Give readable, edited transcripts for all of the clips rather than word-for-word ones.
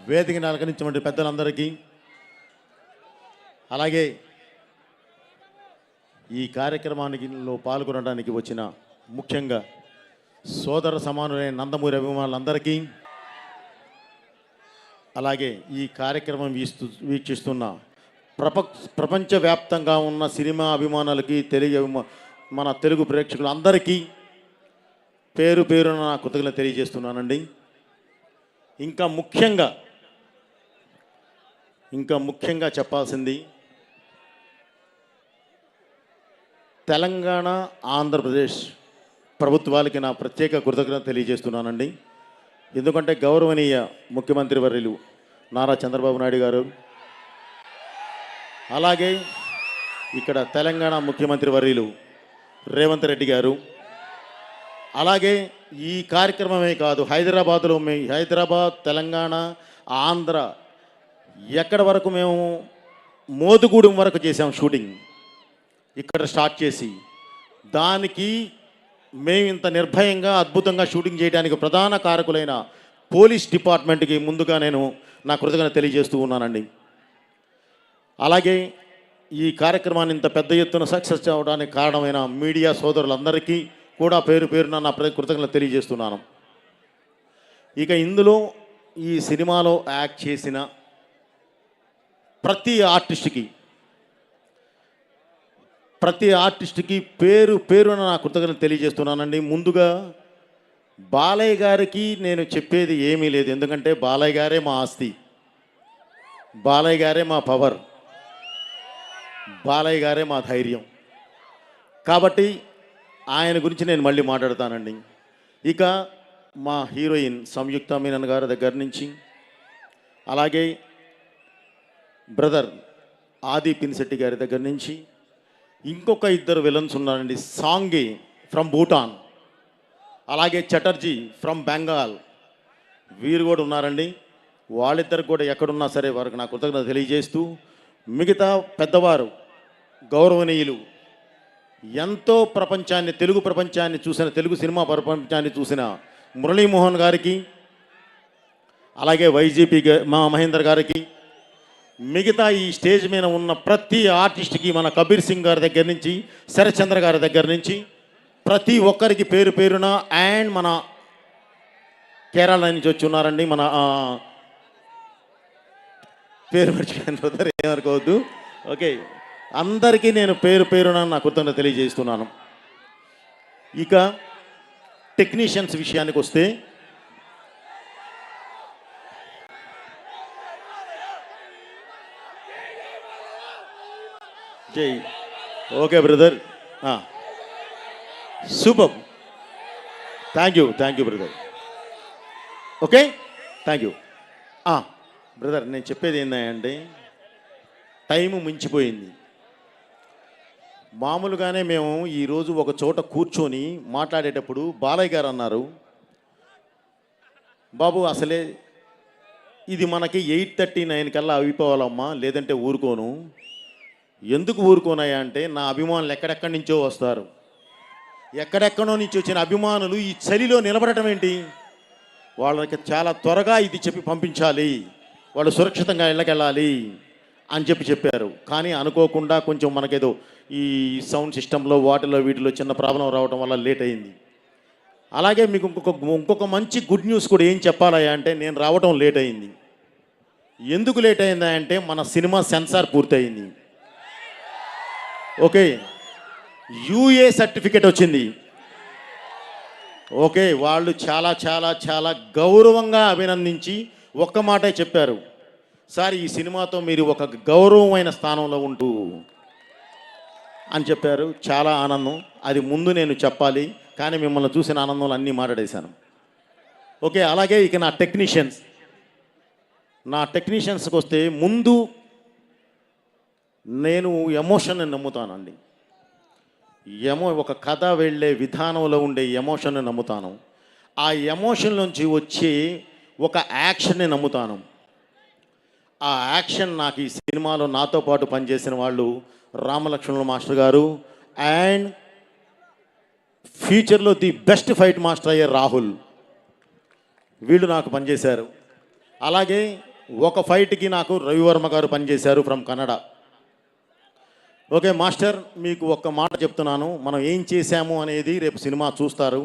వేదికను అలంకరించినటువంటి పెద్దలందరికీ, అలాగే ఈ కార్యక్రమానికిలో పాల్గొనడానికి వచ్చిన ముఖ్యంగా సోదర సమానులైన నందమూరి అభిమానులందరికీ, అలాగే ఈ కార్యక్రమం వీక్షిస్తున్న ప్రపంచవ్యాప్తంగా ఉన్న సినిమా అభిమానులకి, మన తెలుగు ప్రేక్షకులందరికీ పేరు పేరున నా కృతజ్ఞతలు తెలియజేస్తున్నానండి. ఇంకా ముఖ్యంగా చెప్పాల్సింది తెలంగాణ, ఆంధ్రప్రదేశ్ ప్రభుత్వాలకి నా ప్రత్యేక కృతజ్ఞత తెలియజేస్తున్నానండి. ఎందుకంటే గౌరవనీయ ముఖ్యమంత్రి వర్యులు నారా చంద్రబాబు నాయుడు గారు, అలాగే ఇక్కడ తెలంగాణ ముఖ్యమంత్రి వర్యులు రేవంత్ రెడ్డి గారు, అలాగే ఈ కార్యక్రమమే కాదు, హైదరాబాద్, తెలంగాణ, ఆంధ్ర ఎక్కడి వరకు మేము మోదుగూడెం వరకు చేసాం షూటింగ్. ఇక్కడ స్టార్ట్ చేసి దానికి మేము ఇంత నిర్భయంగా అద్భుతంగా షూటింగ్ చేయడానికి ప్రధాన కారకులైన పోలీస్ డిపార్ట్మెంట్కి ముందుగా నేను నా కృతజ్ఞత తెలియజేస్తూ ఉన్నానండి. అలాగే ఈ కార్యక్రమాన్ని ఇంత పెద్ద ఎత్తున సక్సెస్ అవ్వడానికి కారణమైన మీడియా సోదరులందరికీ కూడా పేరు పేరున నా కృతజ్ఞత తెలియజేస్తున్నాను. ఇక ఇందులో ఈ సినిమాలో యాక్ట్ చేసిన ప్రతి ఆర్టిస్ట్కి పేరు పేరున నా కృతజ్ఞత తెలియజేస్తున్నానండి. ముందుగా బాలయ్య గారికి నేను చెప్పేది ఏమీ లేదు, ఎందుకంటే బాలయ్య గారే మా ఆస్తి, బాలయ్య గారే మా పవర్, బాలయ్య గారే మా ధైర్యం. కాబట్టి ఆయన గురించి నేను మళ్ళీ మాట్లాడతానండి. ఇక మా హీరోయిన్ సంయుక్త మీనన్ గారి దగ్గర నుంచి, అలాగే బ్రదర్ ఆది పిన్శెట్టి గారి దగ్గర నుంచి, ఇంకొక ఇద్దరు విలన్స్ ఉన్నారండి, సాంగి ఫ్రమ్ భూటాన్, అలాగే చటర్జీ ఫ్రమ్ బెంగాల్, వీరు కూడా ఉన్నారండి. వాళ్ళిద్దరు కూడా ఎక్కడున్నా సరే వారికి నా కృతజ్ఞత తెలియజేస్తూ, మిగతా పెద్దవారు గౌరవనీయులు ఎంతో తెలుగు ప్రపంచాన్ని చూసిన, తెలుగు సినిమా ప్రపంచాన్ని చూసిన మురళీమోహన్ గారికి, అలాగే వైజీపీ మా మహేందర్ గారికి, మిగతా ఈ స్టేజ్ మీద ఉన్న ప్రతి ఆర్టిస్ట్కి, మన కబీర్ సింగ్ గారి దగ్గర నుంచి, శరత్చంద్ర గారి దగ్గర నుంచి ప్రతి ఒక్కరికి పేరు పేరున, అండ్ మన కేరళ నుంచి వచ్చి ఉన్నారండి, మన పేరు మర్చిపోయిన ఏమనుకోవద్దు, ఓకే, అందరికీ నేను పేరు పేరున నా కృతజ్ఞత తెలియజేస్తున్నాను. ఇక టెక్నీషియన్స్ విషయానికి వస్తే, జై okay brother, super, thank you brother, okay, thank you. Brother నేను చెప్పేది ఏంటంటే, టైము మించిపోయింది. మామూలుగానే మేము ఈరోజు ఒక చోట కూర్చొని మాట్లాడేటప్పుడు బాలయ్య గారు అన్నారు, బాబు అసలే ఇది మనకి 8:39 కల్లా అయిపోవాలమ్మా, లేదంటే ఊరుకోను. ఎందుకు ఊరుకోనాయా అంటే, నా అభిమానులు ఎక్కడెక్కడి నుంచో వస్తారు, ఎక్కడెక్కడో నుంచి వచ్చిన అభిమానులు ఈ చలిలో నిలబడటం ఏంటి, వాళ్ళకి చాలా త్వరగా ఇది చెప్పి పంపించాలి, వాళ్ళు సురక్షితంగా ఇళ్ళకెళ్ళాలి అని చెప్పారు. కానీ అనుకోకుండా కొంచెం మనకేదో ఈ సౌండ్ సిస్టంలో వీటిలో చిన్న ప్రాబ్లం రావడం వల్ల లేట్ అయింది. అలాగే మీకు ఇంకొక మంచి గుడ్ న్యూస్ కూడా ఏం చెప్పాలయ్యా అంటే, నేను రావడం లేట్ అయింది. ఎందుకు లేట్ అయిందా అంటే, మన సినిమా సెన్సార్ పూర్తయింది, ఓకే, యూఏ సర్టిఫికేట్ వచ్చింది, ఓకే. వాళ్ళు చాలా చాలా చాలా గౌరవంగా అభినందించి ఒక్క మాటే చెప్పారు, సార్ ఈ సినిమాతో మీరు ఒక గౌరవమైన స్థానంలో ఉంటూ అని చెప్పారు. చాలా ఆనందం, అది ముందు నేను చెప్పాలి, కానీ మిమ్మల్ని చూసిన ఆనందంలో అన్నీ మాట్లాడేశాను, ఓకే. అలాగే ఇక నా టెక్నీషియన్స్కి వస్తే, ముందు నేను ఎమోషన్ని నమ్ముతానండి. ఒక కథ వెళ్ళే విధానంలో ఉండే ఎమోషన్ని నమ్ముతాను. ఆ ఎమోషన్ నుంచి వచ్చి ఒక యాక్షన్ని నమ్ముతాను. ఆ యాక్షన్ నాకు ఈ సినిమాలో నాతో పాటు పనిచేసిన వాళ్ళు రామలక్ష్మణుల మాస్టర్ గారు, అండ్ ఫ్యూచర్లో ది బెస్ట్ ఫైట్ మాస్టర్ అయ్యే రాహుల్, వీళ్ళు నాకు పనిచేశారు. అలాగే ఒక ఫైట్కి నాకు రవివర్మ గారు పనిచేశారు ఫ్రమ్ కన్నడ. ఓకే మాస్టర్, మీకు ఒక్క మాట చెప్తున్నాను, మనం ఏం చేశాము అనేది రేపు సినిమా చూస్తారు,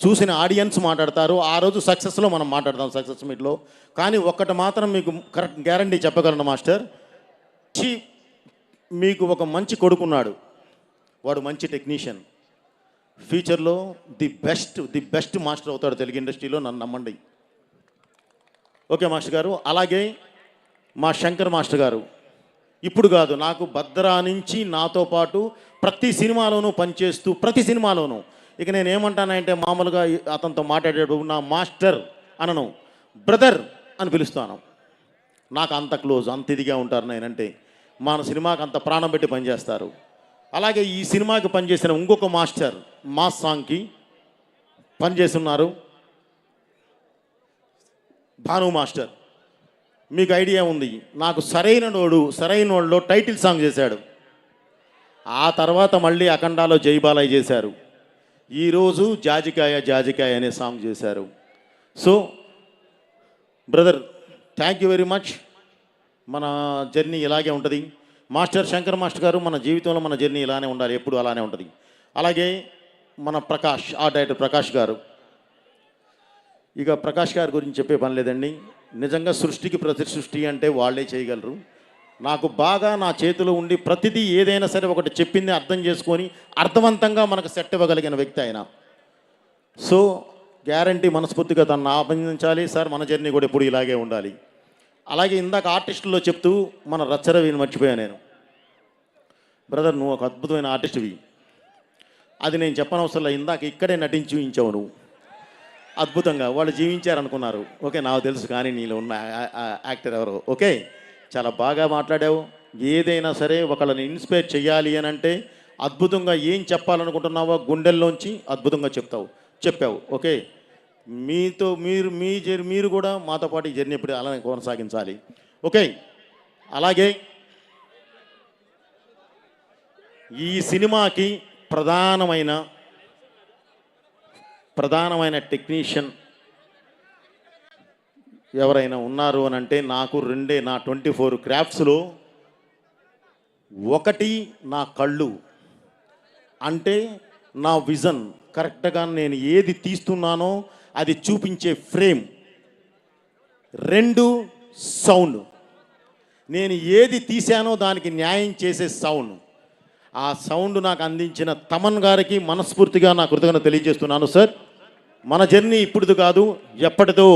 చూసిన ఆడియన్స్ మాట్లాడతారు. ఆ రోజు సక్సెస్లో మనం మాట్లాడదాం, సక్సెస్ మీట్లో. కానీ ఒక్కటి మాత్రం మీకు కరెక్ట్ గ్యారంటీ చెప్పగలను మాస్టర్, మీకు ఒక మంచి కొడుకున్నాడు, వాడు మంచి టెక్నీషియన్, ఫ్యూచర్లో ది బెస్ట్ మాస్టర్ అవుతాడు తెలుగు ఇండస్ట్రీలో, నన్ను నమ్మండి. ఓకే మాస్టర్ గారు. అలాగే మా శంకర్ మాస్టర్ గారు ఇప్పుడు కాదు, నాకు భద్రా నుంచి నాతో పాటు ప్రతి సినిమాలోనూ పనిచేస్తూ, ప్రతి సినిమాలోనూ, ఇక నేను ఏమంటానంటే మామూలుగా అతనితో మాట్లాడేటప్పుడు నా మాస్టర్ అనను, బ్రదర్ అని పిలుస్తాను. నాకు అంత క్లోజ్, అంత ఇదిగా ఉంటారు నేనంటే. మన సినిమాకి అంత ప్రాణం పెట్టి పనిచేస్తారు. అలాగే ఈ సినిమాకి పనిచేసిన ఇంకొక మాస్టర్ మాస్ సాంగ్కి పనిచేస్తున్నారు, భాను మాస్టర్. మీకు ఐడియా ఉంది, నాకు సరైనోడులో టైటిల్ సాంగ్ చేశాడు. ఆ తర్వాత మళ్ళీ అఖండాలో జైబాలయ్య చేశారు. ఈరోజు జాజికాయ అనే సాంగ్ చేశారు. So brother, thank you very much. మన జర్నీ ఇలాగే ఉంటుంది. మాస్టర్ శంకర్ మాస్టర్ గారు, మన జీవితంలో మన జర్నీ ఇలానే ఉండాలి, ఎప్పుడు అలానే ఉంటుంది. అలాగే మన ప్రకాష్, ఆ డైరెక్టర్ ప్రకాష్ గారు, ఇక ప్రకాష్ గారి గురించి చెప్పే పని లేదండి. నిజంగా సృష్టికి ప్రతి సృష్టి అంటే వాళ్ళే చేయగలరు. నాకు బాగా నా చేతిలో ఉండి ప్రతిదీ ఏదైనా సరే ఒకటి చెప్పింది అర్థం చేసుకొని అర్థవంతంగా మనకు సెట్ ఇవ్వగలిగిన వ్యక్తి ఆయన. సో గ్యారంటీ మనస్ఫూర్తిగా తనను అభినందించాలి సార్. మన జర్నీ కూడా ఎప్పుడు ఇలాగే ఉండాలి. అలాగే ఇందాక ఆర్టిస్టుల్లో చెప్తూ మన రచ్చరవిని మర్చిపోయాను నేను. బ్రదర్, నువ్వు ఒక అద్భుతమైన ఆర్టిస్ట్వి, అది నేను చెప్పనవసరంలో, ఇందాక ఇక్కడే నటించి చూపించావు నువ్వు అద్భుతంగా. వాళ్ళు జీవించారనుకున్నారు, ఓకే నాకు తెలుసు, కానీ నీలో ఉన్న యాక్టర్ ఎవరో. ఓకే, చాలా బాగా మాట్లాడావు. ఏదైనా సరే ఒకళ్ళని ఇన్స్పైర్ చేయాలి అని అంటే అద్భుతంగా ఏం చెప్పాలనుకుంటున్నావో గుండెల్లోంచి అద్భుతంగా చెప్పావు. ఓకే, మీరు కూడా మాతో పాటు ఈ జర్నీ ఎప్పుడు అలానే కొనసాగించాలి. ఓకే, అలాగే ఈ సినిమాకి ప్రధానమైన టెక్నీషియన్ ఎవరైనా ఉన్నారు అని అంటే నాకు రెండే, నా 24 క్రాఫ్ట్స్లో ఒకటి నా కళ్ళు, అంటే నా విజన్ కరెక్ట్గా నేను ఏది తీస్తున్నానో అది చూపించే ఫ్రేమ్. 2 సౌండ్, నేను ఏది తీశానో దానికి న్యాయం చేసే సౌండ్. ఆ సౌండ్ నాకు అందించిన తమన్ గారికి మనస్ఫూర్తిగా నా కృతజ్ఞత తెలియజేస్తున్నాను సార్. మన జర్నీ ఇప్పుడుది కాదు, ఎప్పటిదో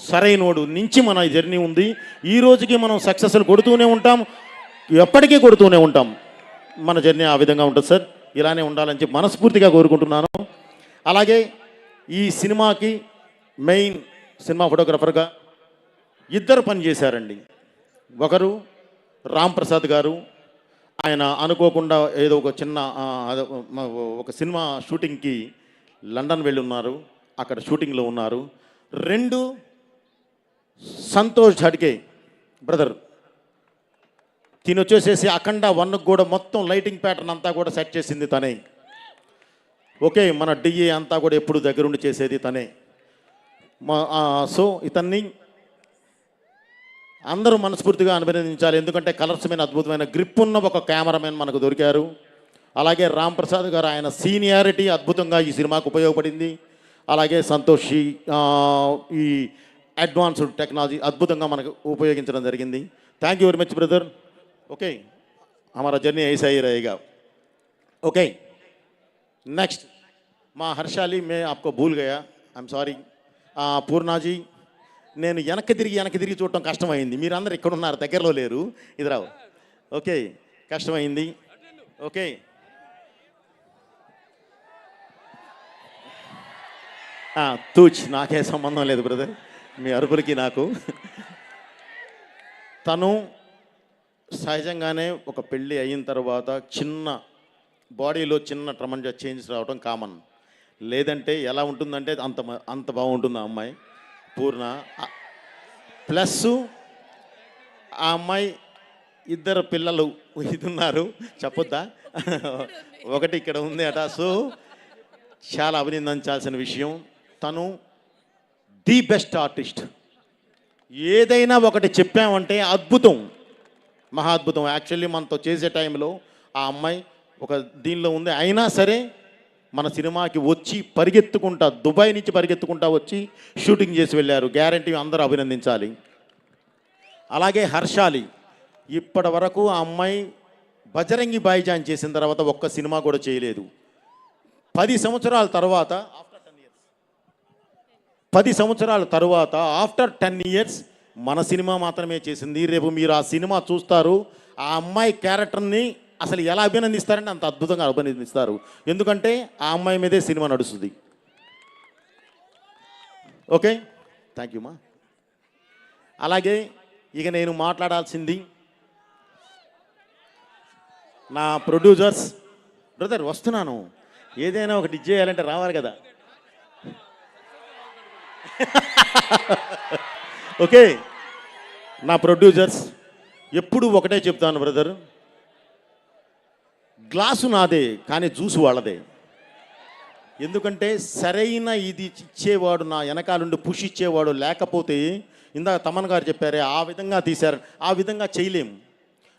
సరైనోడు నుంచి మన జర్నీ ఉంది. ఈ రోజుకి మనం సక్సెస్లు కొడుతూనే ఉంటాం, ఎప్పటికీ కొడుతూనే ఉంటాం. మన జర్నీ ఆ విధంగా ఉంటుంది సార్. ఇలానే ఉండాలని చెప్పి మనస్ఫూర్తిగా కోరుకుంటున్నాను. అలాగే ఈ సినిమాకి మెయిన్ సినిమా ఫోటోగ్రఫర్గా ఇద్దరు పనిచేశారండి. ఒకరు రామ్ ప్రసాద్ గారు, ఆయన అనుకోకుండా ఏదో ఒక సినిమా షూటింగ్కి లండన్ వెళ్ళి ఉన్నారు, అక్కడ షూటింగ్లో ఉన్నారు. 2 సంతోష్ ఝడ్కే బ్రదర్, తినొచ్చేసేసి అఖండ 1కు కూడా మొత్తం లైటింగ్ ప్యాటర్న్ అంతా కూడా సెట్ చేసింది తనే. ఓకే, మన డిఏ అంతా కూడా ఎప్పుడు దగ్గరుండి చేసేది తనే. సో ఇతన్ని అందరూ మనస్ఫూర్తిగా అభినందించాలి, ఎందుకంటే కలర్స్ మీద అద్భుతమైన గ్రిప్ ఉన్న ఒక కెమెరామెన్ మనకు దొరికారు. అలాగే రామ్ ప్రసాద్ గారు, ఆయన సీనియారిటీ అద్భుతంగా ఈ సినిమాకు ఉపయోగపడింది. అలాగే సంతోషి ఈ అడ్వాన్స్డ్ టెక్నాలజీ అద్భుతంగా మనకు ఉపయోగించడం జరిగింది. Thank you very much brother. Okay, हमारा जर्नी ऐसा ही रहेगा. ओके, नेक्स्ट మా హర్షాలి, మే आपको భూల్ గయా, ఐఎమ్ సారీ. పూర్ణాజీ, నేను వెనక్కి తిరిగి చూడటం కష్టమైంది. మీరు అందరు ఇక్కడ ఉన్నారు, దగ్గరలో లేరు, ఇది రావు. ఓకే, కష్టమైంది. ఓకే, తూచ్, నాకే సంబంధం లేదు బ్రదర్ మీ అరుపులకి నాకు. తను సహజంగానే ఒక పెళ్ళి అయిన తర్వాత చిన్న బాడీలో చిన్న ట్రమంజా చేంజెస్ రావడం కామన్. లేదంటే ఎలా ఉంటుందంటే అంత బాగుంటుంది ఆ అమ్మాయి పూర్ణ. ప్లస్ ఆ అమ్మాయి ఇద్దరు పిల్లలు ఇది ఉన్నారు, చెప్పొద్దా, ఒకటి ఇక్కడ ఉంది అట. సో చాలా అభినందించాల్సిన విషయం. తను ది బెస్ట్ ఆర్టిస్ట్ ఏదైనా ఒకటి చెప్పామంటే అద్భుతం, మహా అద్భుతం. యాక్చువల్లీ మనతో చేసే టైంలో ఆ అమ్మాయి ఒక దీనిలో ఉంది, అయినా సరే మన సినిమాకి వచ్చి పరిగెత్తుకుంటా, దుబాయ్ నుంచి పరిగెత్తుకుంటా వచ్చి షూటింగ్ చేసి వెళ్ళారు. గ్యారంటీ అందరూ అభినందించాలి. అలాగే హర్షాలి, ఇప్పటి వరకు ఆ అమ్మాయి బజరంగి భాయిజాన్ చేసిన తర్వాత ఒక్క సినిమా కూడా చేయలేదు. 10 సంవత్సరాల తర్వాత, ఆఫ్టర్ 10 ఇయర్స్ మన సినిమా మాత్రమే చేసింది. రేపు మీరు ఆ సినిమా చూస్తారు, ఆ అమ్మాయి క్యారెక్టర్ని అసలు ఎలా అభినందిస్తారంటే అంత అద్భుతంగా అభినందిస్తారు. ఎందుకంటే ఆ అమ్మాయి మీదే సినిమా నడుస్తుంది. ఓకే, థ్యాంక్ యూ మా. అలాగే ఇక నేను మాట్లాడాల్సింది నా ప్రొడ్యూసర్స్. బ్రదర్ వస్తున్నాను, ఏదైనా ఒకటి ఇచ్చేయాలంటే రావాలి కదా. ఓకే, నా ప్రొడ్యూసర్స్ ఎప్పుడు ఒకటే చెప్తాను బ్రదర్, గ్లాసు నాదే కానీ జ్యూసు వాళ్ళదే. ఎందుకంటే సరైన ఇది ఇచ్చేవాడు, నా వెనకాలండి పుష్ ఇచ్చేవాడు లేకపోతే, ఇందాక తమన్ గారు చెప్పారే ఆ విధంగా తీశారు, ఆ విధంగా చేయలేము.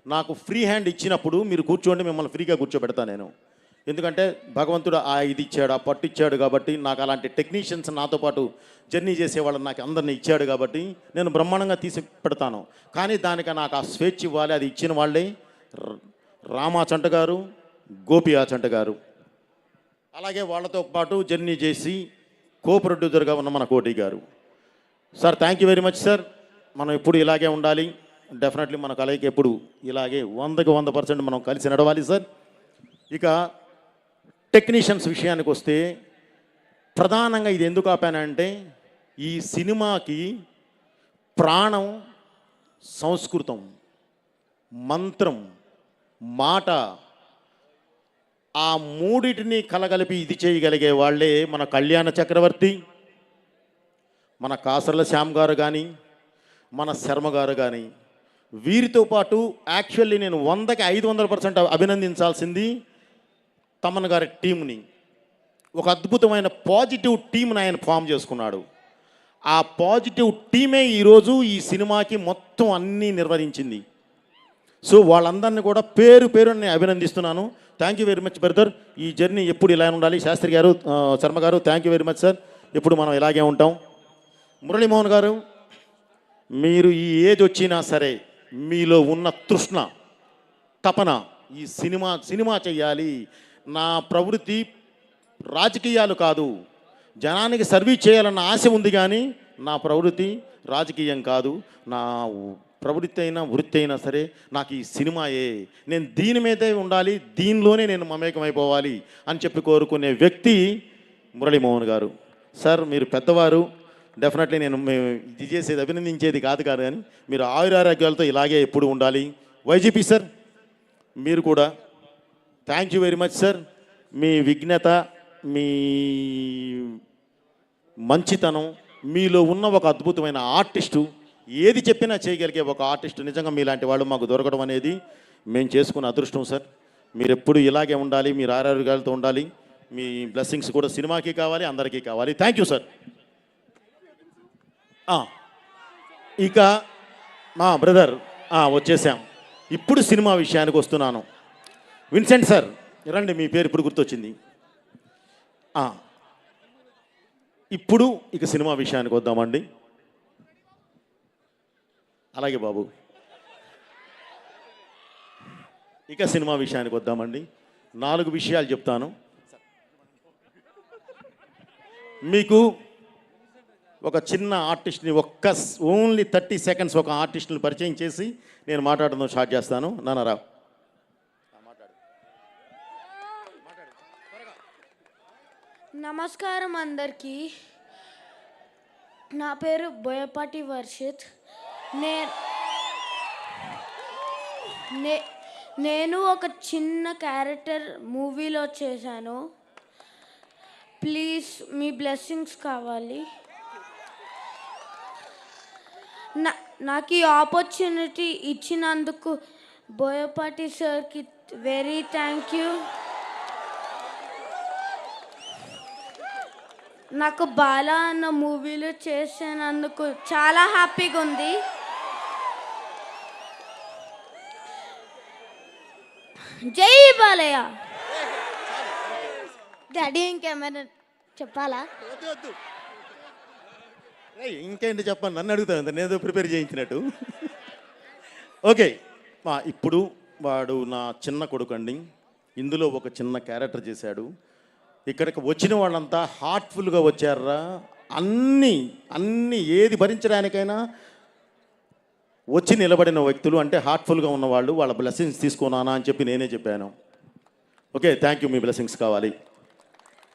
నాకు ఫ్రీ హ్యాండ్ ఇచ్చినప్పుడు మీరు కూర్చోండి, మిమ్మల్ని ఫ్రీగా కూర్చోబెడతా నేను. ఎందుకంటే భగవంతుడు ఆ ఇది ఇచ్చాడు, ఆ పట్టు ఇచ్చాడు కాబట్టి, నాకు అలాంటి టెక్నీషియన్స్ నాతో పాటు జర్నీ చేసేవాళ్ళు నాకు అందరినీ ఇచ్చాడు కాబట్టి నేను బ్రహ్మాండంగా తీసి పెడతాను. కానీ దానికి నాకు ఆ స్వేచ్ఛ ఇవ్వాలి, అది ఇచ్చిన వాళ్ళే రామాచంట గారు, గోపి ఆచంట గారు. అలాగే వాళ్ళతో పాటు జర్నీ చేసి కో ప్రొడ్యూసర్గా ఉన్న మన కోటి గారు. Sir thank you very much sir. మనం ఎప్పుడు ఇలాగే ఉండాలి, డెఫినెట్లీ మన కలయిక ఎప్పుడు ఇలాగే 100కి 100% మనం కలిసి నడవాలి సార్. ఇక టెక్నీషియన్స్ విషయానికి వస్తే, ప్రధానంగా ఇది ఎందుకు ఆపానంటే, ఈ సినిమాకి ప్రాణం సంస్కృతం, మంత్రం, మాట, ఆ మూడిటిని కలగలిపి ఇది చేయగలిగే వాళ్ళే మన కళ్యాణ చక్రవర్తి, మన కాసర్ల శ్యామ్ గారు కానీ, మన శర్మ గారు కానీ. వీరితో పాటు యాక్చువల్లీ నేను 100కి 500% అభినందించాల్సింది తమన్ గారి టీంని. ఒక అద్భుతమైన పాజిటివ్ టీంని ఆయన ఫామ్ చేసుకున్నాడు. ఆ పాజిటివ్ టీమే ఈరోజు ఈ సినిమాకి మొత్తం అన్నీ నిర్వహించింది. సో వాళ్ళందరినీ కూడా పేరు పేరు నేను అభినందిస్తున్నాను. Thank you very much brother. ఈ జర్నీ ఎప్పుడు ఇలా ఉండాలి. శాస్త్రి గారు, శర్మ గారు, thank you very much sir. ఎప్పుడు మనం ఇలాగే ఉంటాం. మురళీమోహన్ గారు, మీరు ఈ ఏజ్ వచ్చినా సరే మీలో ఉన్న తృష్ణ, తపన, ఈ సినిమా చెయ్యాలి. నా ప్రవృత్తి రాజకీయాలు కాదు, జనానికి సర్వీస్ చేయాలన్న ఆశ ఉంది, కానీ నా ప్రవృత్తి రాజకీయం కాదు. నా ప్రవృత్తి అయినా వృత్తి అయినా సరే నాకు ఈ సినిమాయే, నేను దీని మీదే ఉండాలి, దీనిలోనే నేను మమేకమైపోవాలి అని చెప్పి కోరుకునే వ్యక్తి మురళీమోహన్ గారు. సార్ మీరు పెద్దవారు, డెఫినెట్లీ నేను ఇది చేసేది అభినందించేది కాదు కానీ మీరు ఆయురారోగ్యాలతో ఇలాగే ఎప్పుడు ఉండాలి. వైజీపీ సార్ మీరు కూడా thank you very much sir. మీ విఘ్నత, మీ మంచితనం, మీలో ఉన్న ఒక అద్భుతమైన ఆర్టిస్టు, ఏది చెప్పినా చేయగలిగే ఒక ఆర్టిస్టు, నిజంగా మీలాంటి వాళ్ళు మాకు దొరకడం అనేది మేము చేసుకున్న అదృష్టం సార్. మీరు ఎప్పుడు ఇలాగే ఉండాలి, మీరు ఆరోగ్యాలతో ఉండాలి. మీ బ్లెస్సింగ్స్ కూడా సినిమాకి కావాలి, అందరికీ కావాలి. Thank you sir. ఇక మా బ్రదర్ వచ్చేసాం. ఇప్పుడు సినిమా విషయానికి వస్తున్నాను. విన్సెంట్ సార్ రండి, మీ పేరు ఇప్పుడు గుర్తొచ్చింది. ఇప్పుడు ఇక సినిమా విషయానికి వద్దామండి. అలాగే బాబు, ఇక సినిమా విషయానికి వద్దామండి. 4 విషయాలు చెప్తాను మీకు. ఒక చిన్న ఆర్టిస్ట్ని ఓన్లీ 30 సెకండ్స్ ఒక ఆర్టిస్ట్ని పరిచయం చేసి నేను మాట్లాడడం స్టార్ట్ చేస్తాను. నాన్నరా నమస్కారం అందరికీ. నా పేరు బోయపాటి వర్షిత్. నేను ఒక చిన్న క్యారెక్టర్ మూవీలో చేశాను. ప్లీజ్ మీ బ్లెస్సింగ్స్ కావాలి. నాకు ఈ ఆపర్చునిటీ ఇచ్చినందుకు బోయపాటి సార్కి వెరీ థ్యాంక్ యూ. నాకు బాలా అన్న మూవీలో చేసినందుకు చాలా హ్యాపీగా ఉంది. జై బాలయ్య. డాడీ ఇంకేమైనా చెప్పాలా? ఇంకేంటి చెప్పండి, నన్ను అడుగుతాను, నేను ప్రిపేర్ చేయించినట్టు. ఓకే, ఇప్పుడు వాడు నా చిన్న కొడుకు అండి. ఇందులో ఒక చిన్న క్యారెక్టర్ చేశాడు. ఇక్కడికి వచ్చిన వాళ్ళంతా హార్ట్ఫుల్గా వచ్చారా, అన్నీ ఏది భరించడానికైనా వచ్చి నిలబడిన వ్యక్తులు, అంటే హార్ట్ఫుల్గా ఉన్నవాళ్ళు. వాళ్ళ బ్లెస్సింగ్స్ తీసుకున్నానా అని చెప్పి నేనే చెప్పాను. Okay, thank you, me blessings కావాలి.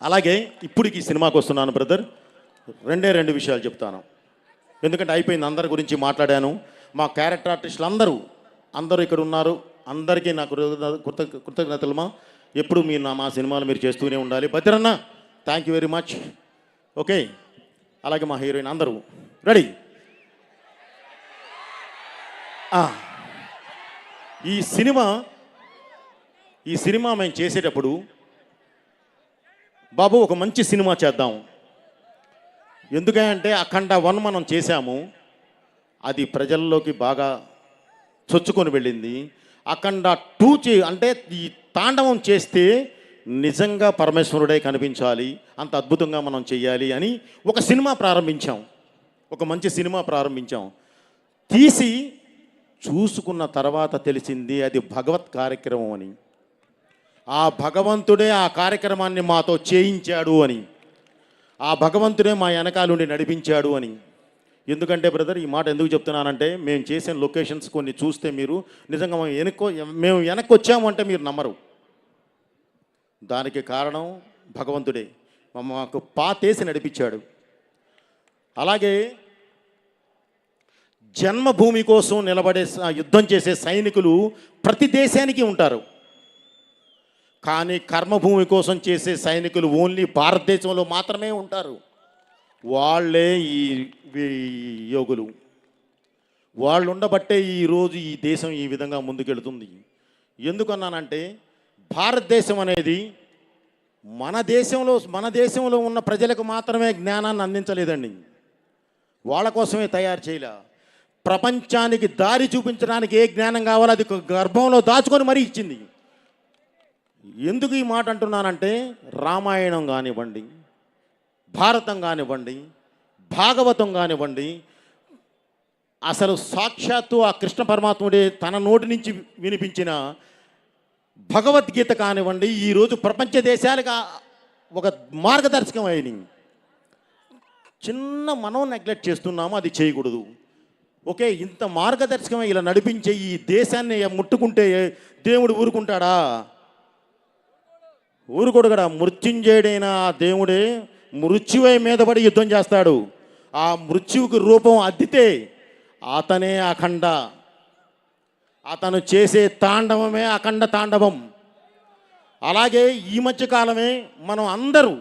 అలాగే ఇప్పుడు ఈ సినిమాకి వస్తున్నాను బ్రదర్. రెండు విషయాలు చెప్తాను, ఎందుకంటే అయిపోయింది, అందరి గురించి మాట్లాడాను. మా క్యారెక్టర్ ఆర్టిస్టులు అందరూ ఇక్కడ ఉన్నారు. అందరికీ నాకు కృతజ్ఞతలు. ఎప్పుడు మీరు మా సినిమాలు మీరు చేస్తూనే ఉండాలి. Bhadranna, thank you very much. Okay, అలాగే మా హీరోయిన్ అందరూ రెడీ. ఈ సినిమా మేము చేసేటప్పుడు బాబు ఒక మంచి సినిమా చేద్దాం, ఎందుకంటే అఖండ 1 మనం చేశాము, అది ప్రజల్లోకి బాగా చొచ్చుకొని వెళ్ళింది. అఖండ 2 అంటే ఈ తాండవం చేస్తే నిజంగా పరమేశ్వరుడే కనిపించాలి, అంత అద్భుతంగా మనం చెయ్యాలి అని ఒక సినిమా ప్రారంభించాం, ఒక మంచి సినిమా ప్రారంభించాం. తీసి చూసుకున్న తర్వాత తెలిసింది అది భగవత్ కార్యక్రమం అని. ఆ భగవంతుడే ఆ కార్యక్రమాన్ని మాతో చేయించాడు అని, ఆ భగవంతుడే మా వెనకాలుండి నడిపించాడు అని. ఎందుకంటే బ్రదర్, ఈ మాట ఎందుకు చెప్తున్నానంటే, మేము చేసిన లొకేషన్స్ కొన్ని చూస్తే మీరు నిజంగా మేము వెనక్కి వచ్చాము అంటే మీరు నమ్మరు. దానికి కారణం భగవంతుడే మాకు పాతేసి నడిపించాడు. అలాగే జన్మభూమి కోసం నిలబడే యుద్ధం చేసే సైనికులు ప్రతి దేశానికి ఉంటారు, కానీ కర్మభూమి కోసం చేసే సైనికులు ఓన్లీ భారతదేశంలో మాత్రమే ఉంటారు. వాళ్ళే ఈ యోగులు. వాళ్ళు ఉండబట్టే ఈరోజు ఈ దేశం ఈ విధంగా ముందుకెళ్తుంది. ఎందుకన్నానంటే, భారతదేశం అనేది మన దేశంలో ఉన్న ప్రజలకు మాత్రమే జ్ఞానాన్ని అందించలేదండి, వాళ్ళ కోసమే తయారు చేయలే. ప్రపంచానికి దారి చూపించడానికి ఏ జ్ఞానం కావాలో అది గర్భంలో దాచుకొని మరీ ఇచ్చింది. ఎందుకు ఈ మాట అంటున్నానంటే, రామాయణం కానివ్వండి, భారతం కానివ్వండి, భాగవతం కానివ్వండి, అసలు సాక్షాత్తు ఆ కృష్ణ పరమాత్ముడే తన నోటి నుంచి వినిపించిన భగవద్గీత కానివ్వండి, ఈరోజు ప్రపంచ దేశాలకు ఒక మార్గదర్శకం అయినాయి. చిన్న మనం నెగ్లెక్ట్ చేస్తున్నాము, అది చేయకూడదు. ఓకే, ఇంత మార్గదర్శకం ఇలా నడిపించే ఈ దేశాన్ని ముట్టుకుంటే దేవుడు ఊరుకుంటాడా? ఊరుకోడు కదా. మృత్యుంజయుడైన ఆ దేవుడే మృత్యువై మీద పడి యుద్ధం చేస్తాడు. ఆ మృత్యువుకి రూపం అద్దితే అతనే అఖండ. అతను చేసే తాండవమే అఖండ తాండవం. అలాగే ఈ మధ్యకాలమే మనం అందరూ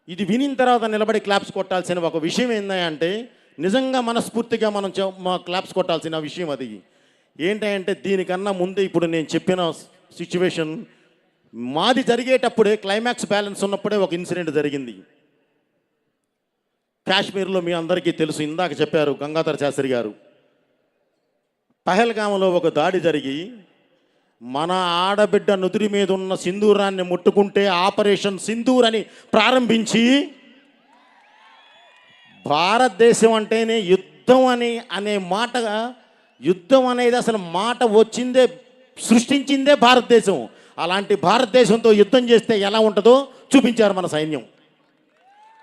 ఇది వినిన తర్వాత నిలబడి క్లాప్స్ కొట్టాల్సిన ఒక విషయం ఏంటంటే, నిజంగా మనస్ఫూర్తిగా మనం క్లాప్స్ కొట్టాల్సిన విషయం అది ఏంటంటే, దీనికన్నా ముందే ఇప్పుడు నేను చెప్పిన సిచ్యువేషన్ మాది జరిగేటప్పుడే, క్లైమాక్స్ బ్యాలెన్స్ ఉన్నప్పుడే ఒక ఇన్సిడెంట్ జరిగింది కాశ్మీర్లో. మీ అందరికీ తెలుసు, ఇందాక చెప్పారు గంగాధర శాస్త్రి గారు. పహల్గామ్లో ఒక దాడి జరిగి మన ఆడబిడ్డ నుదురి మీద ఉన్న సింధూరాన్ని ముట్టుకుంటే ఆపరేషన్ సింధూర్ అని ప్రారంభించి, భారతదేశం అంటేనే యుద్ధం అనే మాట, యుద్ధం అనేది అసలు మాట వచ్చిందే, సృష్టించిందే భారతదేశం. అలాంటి భారతదేశంతో యుద్ధం చేస్తే ఎలా ఉంటుందో చూపించారు మన సైన్యం.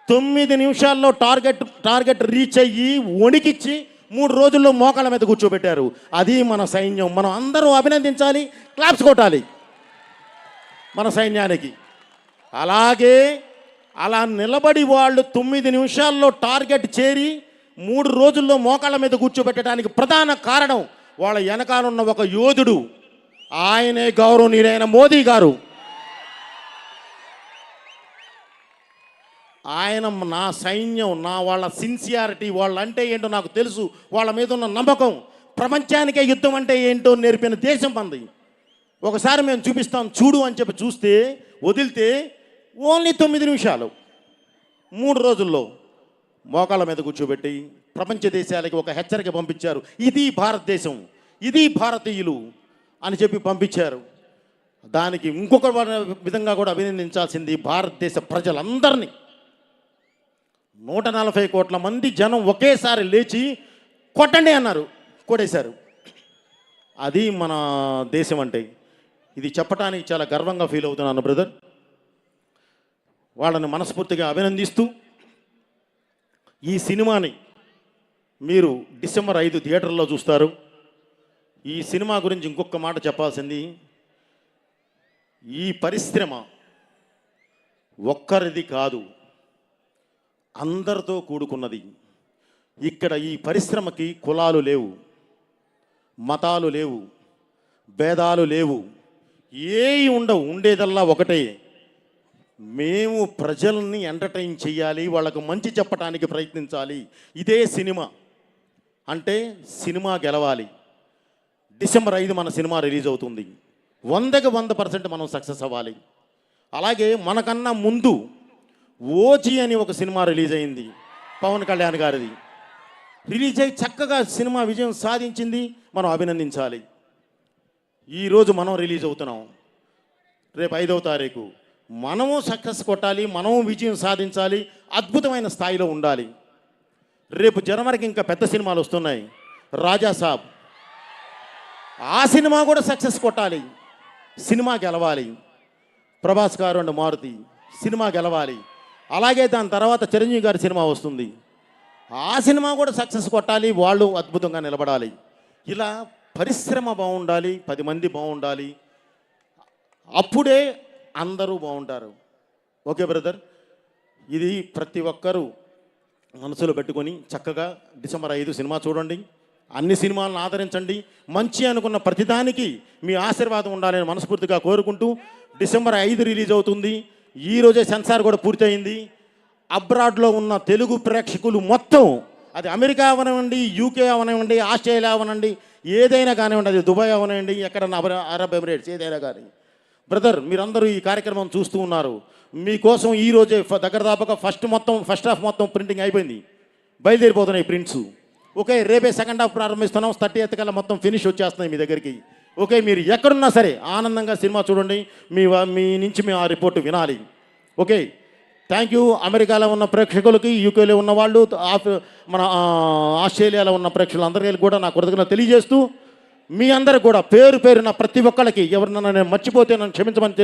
9 నిమిషాల్లో టార్గెట్ రీచ్ అయ్యి వణికిచ్చి 3 రోజుల్లో మోకాళ్ళ మీద కూర్చోబెట్టారు. అది మన సైన్యం. మనం అందరూ అభినందించాలి, క్లాప్స్ కొట్టాలి మన సైన్యానికి. అలాగే అలా నిలబడి వాళ్ళు 9 నిమిషాల్లో టార్గెట్ చేరి 3 రోజుల్లో మోకాళ్ళ మీద కూర్చోబెట్టడానికి ప్రధాన కారణం వాళ్ళ వెనకాలన్న ఒక యోధుడు. ఆయనే గౌరవనీయులైన మోదీ గారు. ఆయన నా సైన్యం, వాళ్ళ సిన్సియారిటీ, వాళ్ళంటే ఏంటో నాకు తెలుసు, వాళ్ళ మీద ఉన్న నమ్మకం, ప్రపంచానికే యుద్ధం అంటే ఏంటో నేర్పిన దేశం మంది. ఒకసారి మేము చూపిస్తాం చూడు అని చెప్పి చూస్తే వదిలితే ఓన్లీ 9 నిమిషాలు. 3 రోజుల్లో మోకాళ్ళ మీద కూర్చోబెట్టి ప్రపంచ దేశాలకి ఒక హెచ్చరిక పంపించారు. ఇది భారతదేశం, ఇది భారతీయులు అని చెప్పి పంపించారు. దానికి ఇంకొక విధంగా కూడా అభినందించాల్సింది భారతదేశ ప్రజలందరినీ. 140 కోట్ల మంది జనం ఒకేసారి లేచి కొట్టండి అన్నారు, కొట్టేశారు. అది మన దేశం అంటే. ఇది చెప్పడానికి చాలా గర్వంగా ఫీల్ అవుతున్నాను బ్రదర్. వాళ్ళని మనస్ఫూర్తిగా అభినందిస్తూ ఈ సినిమాని మీరు డిసెంబర్ 5 థియేటర్లో చూస్తారు. ఈ సినిమా గురించి ఇంకొక మాట చెప్పాల్సింది, ఈ పరిశ్రమ ఒక్కరిది కాదు, అందరితో కూడుకున్నది. ఇక్కడ ఈ పరిశ్రమకి కులాలు లేవు, మతాలు లేవు, భేదాలు లేవు, ఏవి ఉండవు. ఉండేదల్లా ఒకటే, మేము ప్రజల్ని ఎంటర్టైన్ చేయాలి, వాళ్ళకు మంచి చెప్పడానికి ప్రయత్నించాలి. ఇదే సినిమా అంటే. సినిమా గెలవాలి. డిసెంబర్ 5 మన సినిమా రిలీజ్ అవుతుంది. 100కి 100% మనం సక్సెస్ అవ్వాలి. అలాగే మనకన్నా ముందు ఓజీ అని ఒక సినిమా రిలీజ్ అయింది, పవన్ కళ్యాణ్ గారిది. రిలీజ్ అయ్యి చక్కగా సినిమా విజయం సాధించింది, మనం అభినందించాలి. ఈరోజు మనం రిలీజ్ అవుతున్నాం, రేపు 5వ తారీఖు. మనము సక్సెస్ కొట్టాలి, మనము విజయం సాధించాలి, అద్భుతమైన స్థాయిలో ఉండాలి. రేపు జనవరికి ఇంకా పెద్ద సినిమాలు వస్తున్నాయి. రాజా సాబ్, ఆ సినిమా కూడా సక్సెస్ కొట్టాలి, సినిమా గెలవాలి. ప్రభాస్ గారు అండ్ మారుతి సినిమా గెలవాలి. అలాగే దాని తర్వాత చిరంజీవి గారి సినిమా వస్తుంది, ఆ సినిమా కూడా సక్సెస్ కొట్టాలి, వాళ్ళు అద్భుతంగా నిలబడాలి. ఇలా పరిశ్రమ బాగుండాలి, 10 మంది బాగుండాలి, అప్పుడే అందరూ బాగుంటారు. ఓకే బ్రదర్, ఇది ప్రతి ఒక్కరూ మనసులో పెట్టుకొని చక్కగా డిసెంబర్ 5 సినిమా చూడండి. అన్ని సినిమాలను ఆదరించండి. మంచి అనుకున్న ప్రతిదానికి మీ ఆశీర్వాదం ఉండాలని మనస్ఫూర్తిగా కోరుకుంటూ, డిసెంబర్ 5 రిలీజ్ అవుతుంది. ఈరోజే సెన్సార్ కూడా పూర్తయింది. అబ్రాడ్లో ఉన్న తెలుగు ప్రేక్షకులు మొత్తం, అది అమెరికా అవనివ్వండి, యూకే అవనివ్వండి, ఆస్ట్రేలియా అవనండి, ఏదైనా కానివ్వండి, అది దుబాయ్ అవనివ్వండి, ఎక్కడన్నా అరబ్ ఎమిరేట్స్ ఏదైనా కానీ, బ్రదర్ మీరందరూ ఈ కార్యక్రమం చూస్తూ ఉన్నారు. మీకోసం ఈరోజే దగ్గర దాపక ఫస్ట్ హాఫ్ మొత్తం ప్రింటింగ్ అయిపోయింది, బయలుదేరిపోతున్నాయి ప్రింట్స్. ఓకే, రేపే సెకండ్ హాఫ్ ప్రారంభిస్తున్నాం. 30th కల్లా మొత్తం ఫినిష్ వచ్చేస్తున్నాయి మీ దగ్గరికి. ఓకే, మీరు ఎక్కడున్నా సరే ఆనందంగా సినిమా చూడండి. మీ నుంచి మేము ఆ రిపోర్ట్ వినాలి. Okay, thank you. అమెరికాలో ఉన్న ప్రేక్షకులకి, యూకేలో ఉన్న వాళ్ళు, మన ఆస్ట్రేలియాలో ఉన్న ప్రేక్షకులందరికీ కూడా నా కృతజ్ఞత తెలియజేస్తూ, మీ అందరికి కూడా పేరు పేరున ప్రతి ఒక్కళ్ళకి ఎవరినన్నా నేను మర్చిపోతే నన్ను క్షమించమని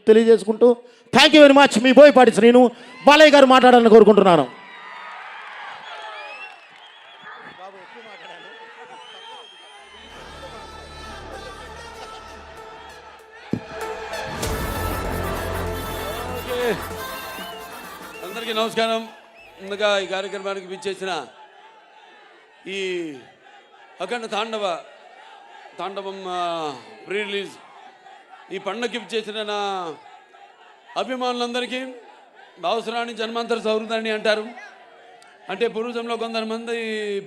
తెలియజేసుకుంటూ, థ్యాంక్ యూ వెరీ మచ్. మీ బోయపాటి శ్రీను బాలయ్య గారు మాట్లాడాలని కోరుకుంటున్నాను. అందరికీ నమస్కారం. ముందుగా ఈ కార్యక్రమానికి విచ్చేసిన ఈ అఖండ తాండవం ప్రీ రిలీజ్ ఈ పండుగకి విచ్చేసిన నా అభిమానులందరికీ, భావసరాన్ని జన్మాంతర సౌహృదాన్ని అంటారు. అంటే పూర్వజంలో కొంతమంది